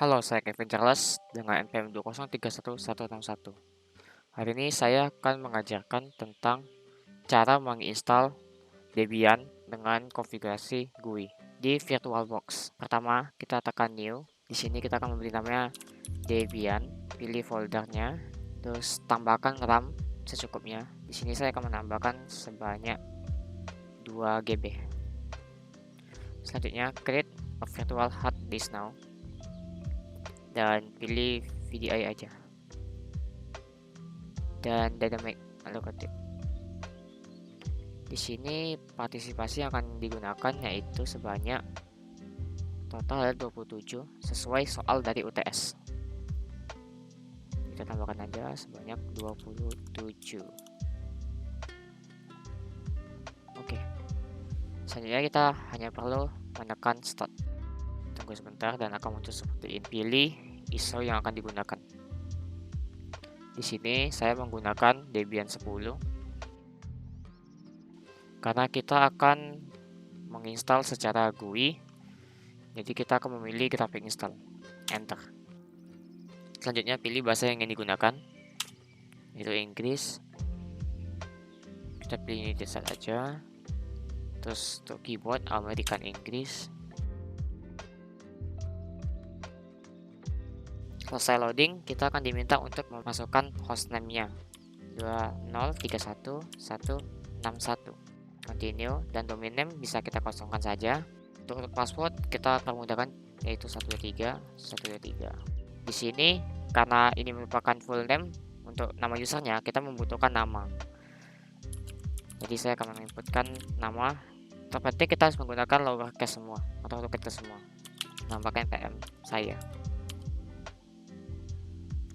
Halo, saya Kevin Charles dengan NPM 2031161. Hari ini saya akan mengajarkan tentang cara menginstal Debian dengan konfigurasi GUI di VirtualBox. Pertama, kita tekan New. Di sini kita akan memberi namanya Debian, pilih foldernya, terus tambahkan RAM secukupnya. Di sini saya akan menambahkan sebanyak 2 GB. Selanjutnya, create a virtual hard disk now. Dan pilih VDI aja dan dynamic allocated. Di sini partisipasi yang akan digunakan yaitu sebanyak total ada 27 sesuai soal dari UTS. Kita tambahkan aja sebanyak 27. Oke. Selanjutnya kita hanya perlu menekan start. Tunggu sebentar dan akan muncul seperti ini. Pilih ISO yang akan digunakan. Di sini saya menggunakan Debian 10 karena kita akan menginstal secara GUI, jadi kita akan memilih graphic install. Enter. Selanjutnya pilih bahasa yang ingin digunakan, itu Inggris. Kita pilih ini aja. Terus untuk keyboard American English. Selesai loading, kita akan diminta untuk memasukkan hostname-nya 2031161. Continue, dan domain name bisa kita kosongkan saja. Untuk password kita permudahkan yaitu 123. Di sini karena ini merupakan full name, untuk nama usernya kita membutuhkan nama. Jadi saya akan menginputkan nama. Terpenting kita harus menggunakan lowercase semua atau lowercase semua. Nambahkan PM saya.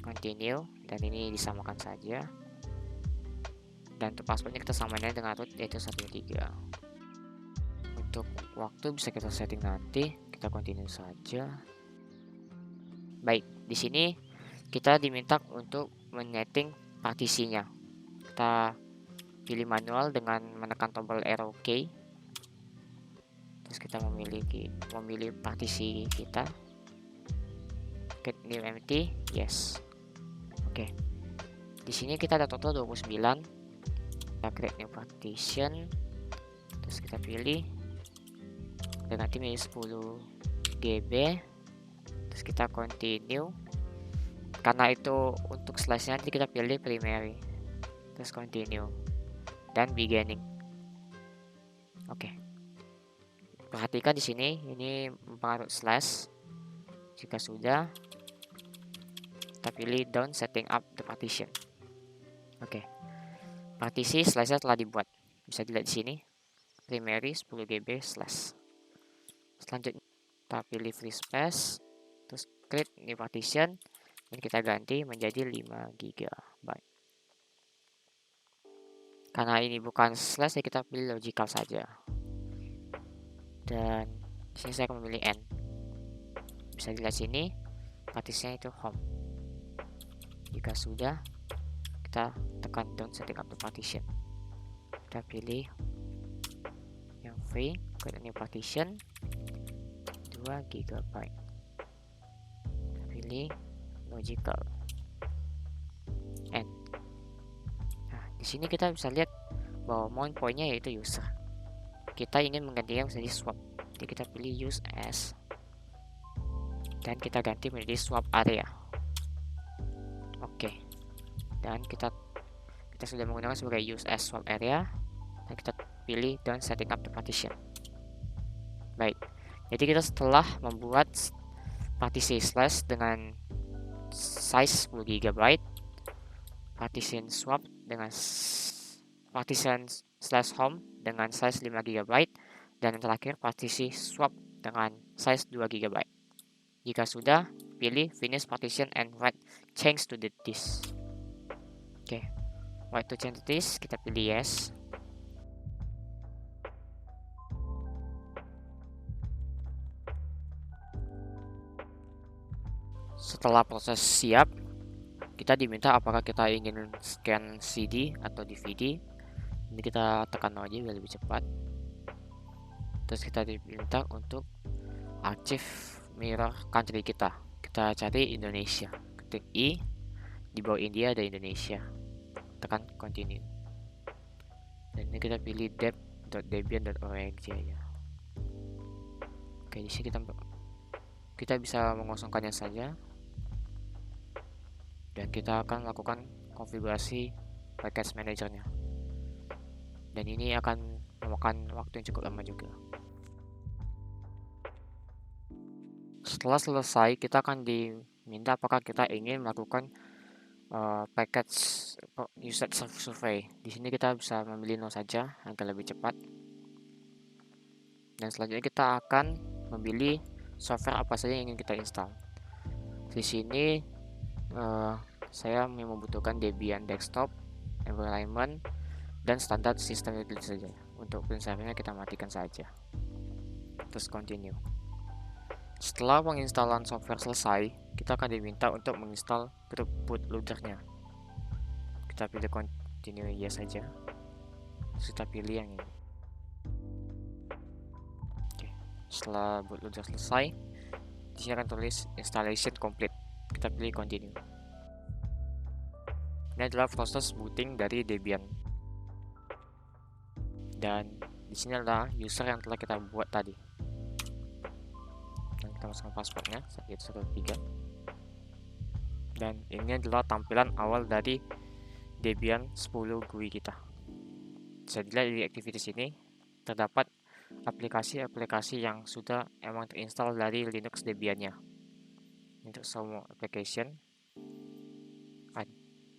Continue, dan ini disamakan saja. Dan untuk passwordnya kita samain dengan root yaitu 13. Untuk waktu bisa kita setting nanti, kita continue saja. Baik, di sini kita diminta untuk menyeting partisinya. Kita pilih manual dengan menekan tombol arrow key. Terus kita memilih partisi kita. Create new empty, yes. Oke. Di sini kita ada total 29. Kita create new partition. Terus kita pilih dan nanti milih 10 GB. Terus kita continue. Karena itu untuk slash-nya nanti kita pilih primary. Terus continue dan beginning. Oke. Perhatikan di sini ini mempengaruhi slash. Jika sudah, kita pilih down setting up the partition. Oke. Partisi slash-nya telah dibuat. Bisa dilihat di sini. Primary 10 GB slash. Selanjutnya kita pilih free space, terus create new partition, dan kita ganti menjadi 5 GB. Karena ini bukan slash, ya kita pilih logical saja. Dan di sini saya akan memilih n. Bisa dilihat sini, partisinya itu home. Jika sudah, kita tekan down setting up the partition. Kita pilih yang free, create new partition 2 GB. Kita pilih logical n. Nah, di sini kita bisa lihat bahwa mount point-nya yaitu user. Kita ingin menggantinya menjadi swap. Jadi kita pilih use as dan kita ganti menjadi swap area. Oke. Dan kita sudah menggunakan sebagai use as swap area, dan kita pilih down setting up the partition. Baik. Jadi kita setelah membuat partisi slash dengan size 10 GB, partition swap dengan partition slash home dengan size 5 GB, dan yang terakhir partisi swap dengan size 2 GB. Jika sudah, pilih finish partition and write change to the disk. Oke. Write to change to disk, kita pilih yes. Setelah proses siap, kita diminta apakah kita ingin scan CD atau DVD. Ini kita tekan no aja biar lebih cepat. Terus kita diminta untuk archive mirror country kita. kita cari Indonesia, ketik I, di bawah India ada Indonesia, tekan continue, dan ini kita pilih dev.debian.org aja. Oke, di sini kita bisa mengosongkannya saja, dan kita akan lakukan konfigurasi package manajernya, dan ini akan memakan waktu yang cukup lama juga. Setelah selesai, kita akan diminta apakah kita ingin melakukan package usage survey. Di sini kita bisa memilih no saja agar lebih cepat. Dan selanjutnya kita akan memilih software apa saja yang ingin kita install. Di sini saya membutuhkan Debian desktop, environment, dan standar sistem utility saja. Untuk prinsipnya kita matikan saja. Terus continue. Setelah penginstalan software selesai, kita akan diminta untuk menginstal grup bootloader-nya. Kita pilih continue yes saja. Terus kita pilih yang ini. Oke. Setelah bootloader selesai, di sini akan tulis installation complete. Kita pilih continue. Ini adalah proses booting dari Debian. Dan di sini adalah user yang telah kita buat tadi. Dan kita masukkan passwordnya, yaitu 13. Dan ini adalah tampilan awal dari Debian 10 GUI kita. Bisa dilihat di activities ini terdapat aplikasi-aplikasi yang sudah emang terinstall dari Linux Debian-nya. Untuk semua application.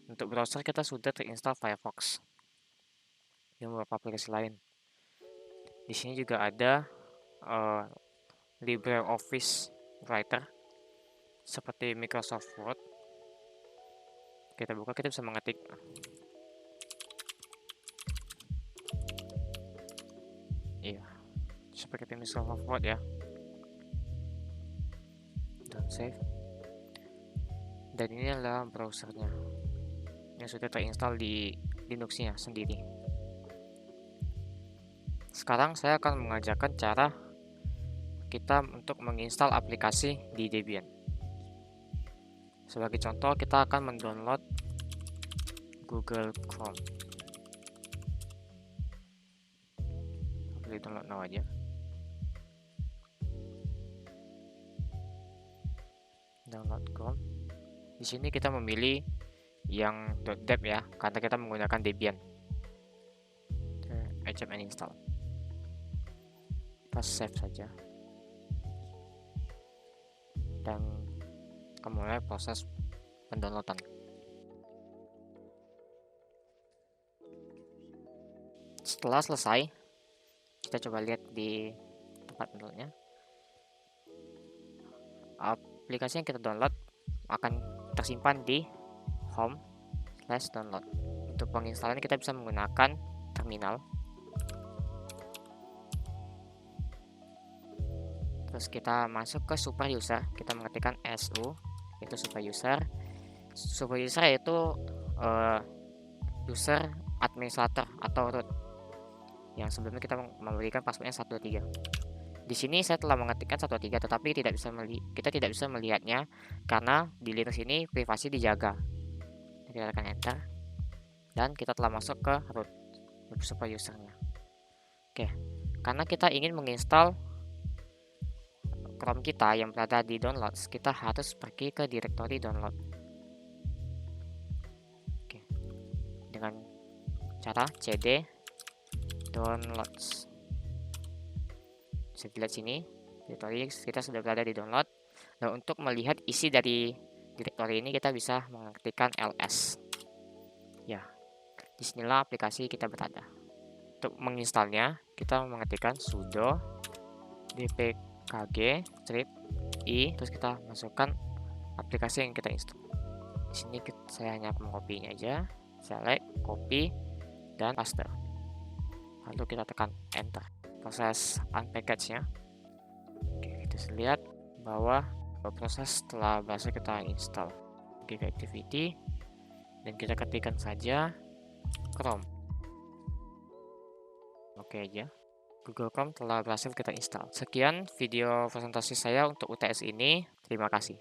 Untuk browser kita sudah terinstall Firefox. Dan beberapa aplikasi lain. Di sini juga ada LibreOffice Writer seperti Microsoft Word. Kita buka, kita bisa mengetik seperti Microsoft Word ya, dan save. Dan ini adalah browsernya yang sudah terinstall di Linux-nya sendiri. Sekarang saya akan mengajarkan cara kita untuk menginstal aplikasi di Debian. Sebagai contoh, kita akan mendownload Google Chrome. Pilih download now aja. Download Chrome. Di sini kita memilih yang .deb ya, karena kita menggunakan Debian. Accept and install. Kita save saja. Dan mulai proses pendownloadan. Setelah selesai, kita coba lihat di tempat downloadnya. Aplikasi yang kita download akan tersimpan di home/download. Untuk penginstalan kita bisa menggunakan terminal. Terus kita masuk ke super user, kita mengetikkan su, itu super user. Super user yaitu user administrator atau root, yang sebelumnya kita memberikan passwordnya 123. Di sini saya telah mengetikkan 123, tetapi kita tidak bisa melihatnya karena di Linux ini privasi dijaga. Kita tekan enter dan kita telah masuk ke root super usernya. Oke, karena kita ingin menginstal Chrome kita yang berada di downloads, kita harus pergi ke direktori download. Oke, dengan cara cd downloads. Bisa dilihat sini, direktori kita sudah berada di download. Nah, untuk melihat isi dari direktori ini kita bisa mengetikkan ls. Ya, disinilah aplikasi kita berada. Untuk menginstalnya, kita mengetikkan sudo dpkg-i, terus kita masukkan aplikasi yang kita install. Di sini saya hanya mengcopinya aja, select, copy, dan paste. Lalu kita tekan enter. Proses unpackage-nya. Oke, kita lihat bahwa proses telah berhasil kita install. Oke, ke activity, dan kita ketikkan saja Chrome. Oke aja. Google Chrome telah berhasil kita install. Sekian video presentasi saya untuk UTS ini. Terima kasih.